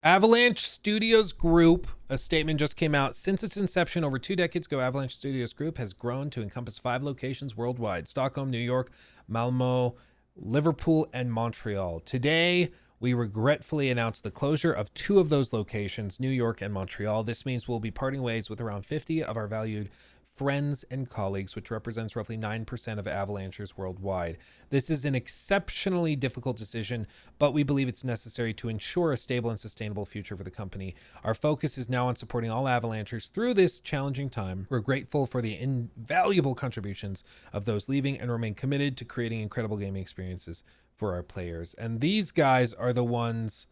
Avalanche Studios Group, a statement just came out. Since its inception over 2 decades ago, Avalanche Studios Group has grown to encompass 5 locations worldwide: Stockholm, New York, Malmo, Liverpool, and Montreal. Today, we regretfully announce the closure of 2 of those locations, New York and Montreal. This means we'll be parting ways with around 50 of our valued friends and colleagues, which represents roughly 9% of Avalanchers worldwide. This is an exceptionally difficult decision, but we believe it's necessary to ensure a stable and sustainable future for the company. Our focus is now on supporting all Avalanchers through this challenging time. We're grateful for the invaluable contributions of those leaving and remain committed to creating incredible gaming experiences for our players. And these guys are the ones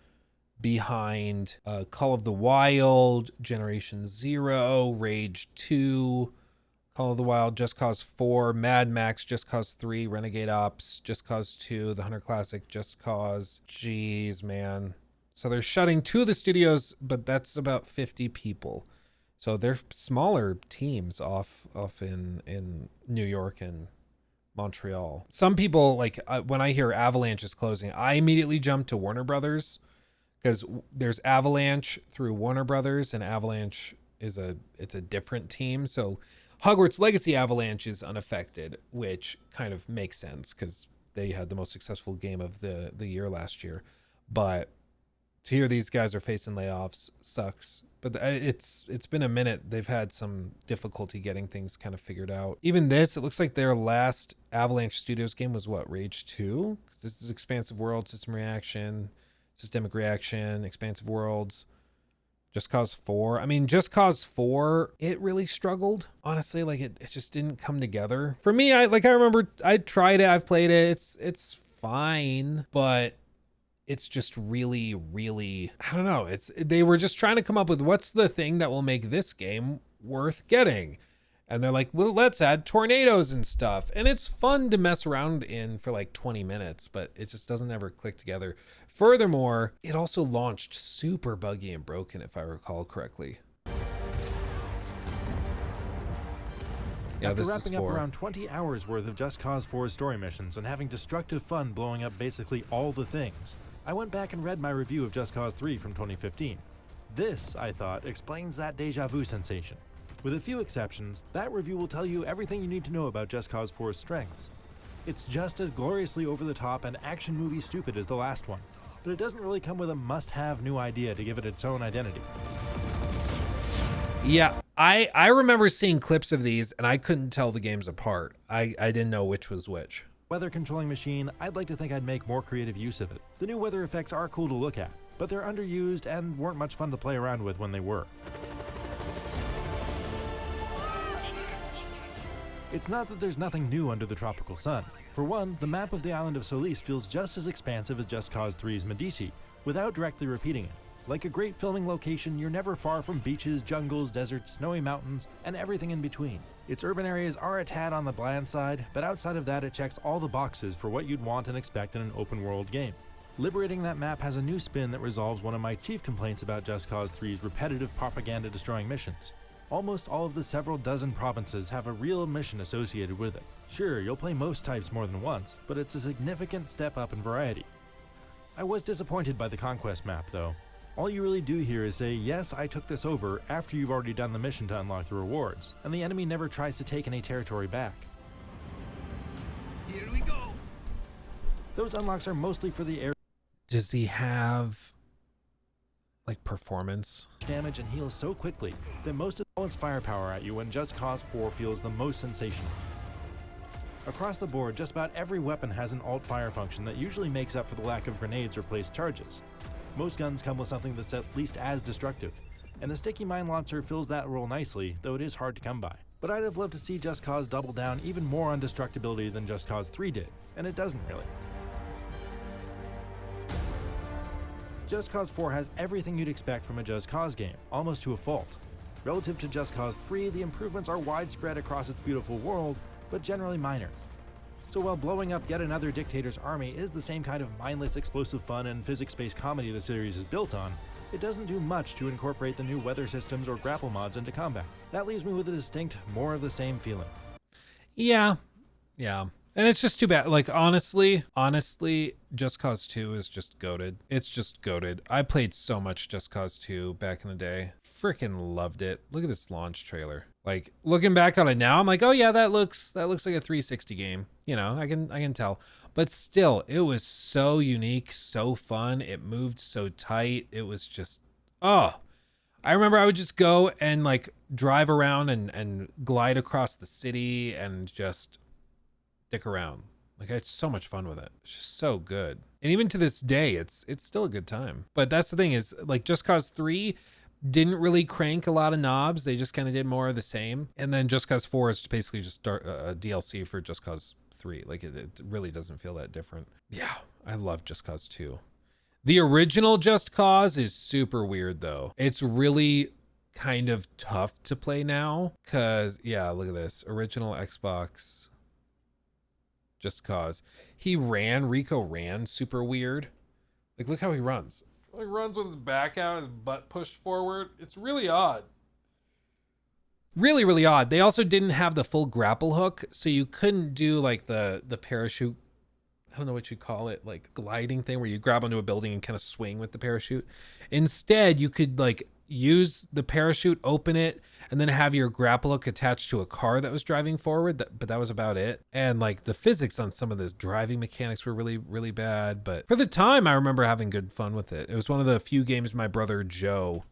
behind Call of the Wild, Generation Zero, Rage 2, Call of the Wild, Just Cause 4, Mad Max, Just Cause 3, Renegade Ops, Just Cause 2, The Hunter Classic, Just Cause. Jeez, man. So they're shutting 2 of the studios, but that's about 50 people. So they're smaller teams off in New York and Montreal. Some people, like when I hear Avalanche is closing, I immediately jump to Warner Brothers, because there's Avalanche through Warner Brothers, and Avalanche is it's a different team. So Hogwarts Legacy Avalanche is unaffected, which kind of makes sense because they had the most successful game of the year last year. But to hear these guys are facing layoffs sucks. But it's been a minute. They've had some difficulty getting things kind of figured out. Even this, it looks like their last Avalanche Studios game was what, Rage 2? Because this is Expansive Worlds, System Reaction, Systemic Reaction, Expansive Worlds, Just Cause 4. I mean, Just Cause 4, it really struggled. Honestly, like it just didn't come together. For me, I remember I tried it, I've played it. It's fine, but it's just really, really, I don't know. They were just trying to come up with what's the thing that will make this game worth getting. And they're like, well, let's add tornadoes and stuff. And it's fun to mess around in for like 20 minutes, but it just doesn't ever click together. Furthermore, it also launched super buggy and broken, if I recall correctly. Yeah, After wrapping up around 20 hours worth of Just Cause 4's story missions and having destructive fun blowing up basically all the things, I went back and read my review of Just Cause 3 from 2015. This, I thought, explains that deja vu sensation. With a few exceptions, that review will tell you everything you need to know about Just Cause 4's strengths. It's just as gloriously over the top and action movie stupid as the last one, but it doesn't really come with a must-have new idea to give it its own identity. Yeah, I remember seeing clips of these and I couldn't tell the games apart. I didn't know which was which. Weather controlling machine, I'd like to think I'd make more creative use of it. The new weather effects are cool to look at, but they're underused and weren't much fun to play around with when they were. It's not that there's nothing new under the tropical sun. For one, the map of the island of Solis feels just as expansive as Just Cause 3's Medici, without directly repeating it. Like a great filming location, you're never far from beaches, jungles, deserts, snowy mountains, and everything in between. Its urban areas are a tad on the bland side, but outside of that it checks all the boxes for what you'd want and expect in an open world game. Liberating that map has a new spin that resolves one of my chief complaints about Just Cause 3's repetitive propaganda-destroying missions. Almost all of the several dozen provinces have a real mission associated with it. Sure, you'll play most types more than once, but it's a significant step up in variety. I was disappointed by the Conquest map, though. All you really do here is say, yes, I took this over, after you've already done the mission to unlock the rewards, and the enemy never tries to take any territory back. Here we go! Those unlocks are mostly for the air Does he have like performance damage and heals so quickly that most of its firepower at you when Just Cause 4 feels the most sensational. Across the board, just about every weapon has an alt fire function that usually makes up for the lack of grenades or placed charges. Most guns come with something that's at least as destructive, and the Sticky Mine Launcher fills that role nicely, though it is hard to come by. But I'd have loved to see Just Cause double down even more on destructibility than Just Cause 3 did, and it doesn't really. Just Cause 4 has everything you'd expect from a Just Cause game, almost to a fault. Relative to Just Cause 3, the improvements are widespread across its beautiful world, but generally minor. So while blowing up yet another dictator's army is the same kind of mindless explosive fun and physics-based comedy the series is built on, it doesn't do much to incorporate the new weather systems or grapple mods into combat. That leaves me with a distinct, more of the same feeling. Yeah. And it's just too bad. Like, honestly, Just Cause 2 is just goated. It's just goated. I played so much Just Cause 2 back in the day. Freaking loved it. Look at this launch trailer. Like, looking back on it now, I'm like, oh yeah, that looks like a 360 game. You know, I can tell. But still, it was so unique, so fun. It moved so tight. It was just, oh. I remember I would just go and like drive around and glide across the city and just stick around. Like, I had so much fun with it. It's just so good. And even to this day, it's still a good time. But that's the thing is, like, Just Cause 3 didn't really crank a lot of knobs. They just kind of did more of the same. And then Just Cause 4 is basically just a DLC for Just Cause 3. Like, it really doesn't feel that different. Yeah, I love Just Cause 2. The original Just Cause is super weird, though. It's really kind of tough to play now. Because, yeah, look at this. Original Xbox Just Cause. Rico ran super weird. Like, look how he runs. He runs with his back out, his butt pushed forward. It's really odd. Really, really odd. They also didn't have the full grapple hook, so you couldn't do like the parachute, I don't know what you call it, like gliding thing where you grab onto a building and kind of swing with the parachute. Instead, you could like use the parachute, open it, and then have your grapple hook attached to a car that was driving forward. But that was about it. And like the physics on some of the driving mechanics were really, really bad. But for the time, I remember having good fun with it. It was one of the few games my brother Joe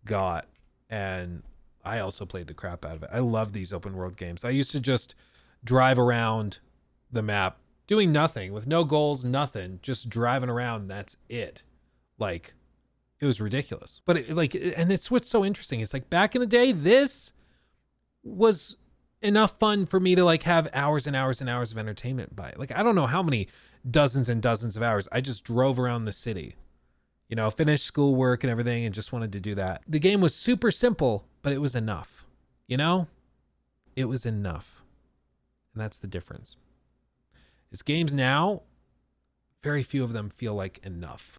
got, and I also played the crap out of it. I love these open world games. I used to just drive around the map doing nothing with no goals, nothing, just driving around. That's it. Like, it was ridiculous. But and it's what's so interesting. It's like back in the day, this was enough fun for me to like have hours and hours and hours of entertainment by it. Like, I don't know how many dozens and dozens of hours. I just drove around the city, you know, finished schoolwork and everything and just wanted to do that. The game was super simple, but it was enough, you know? It was enough. And that's the difference. It's games now, very few of them feel like enough.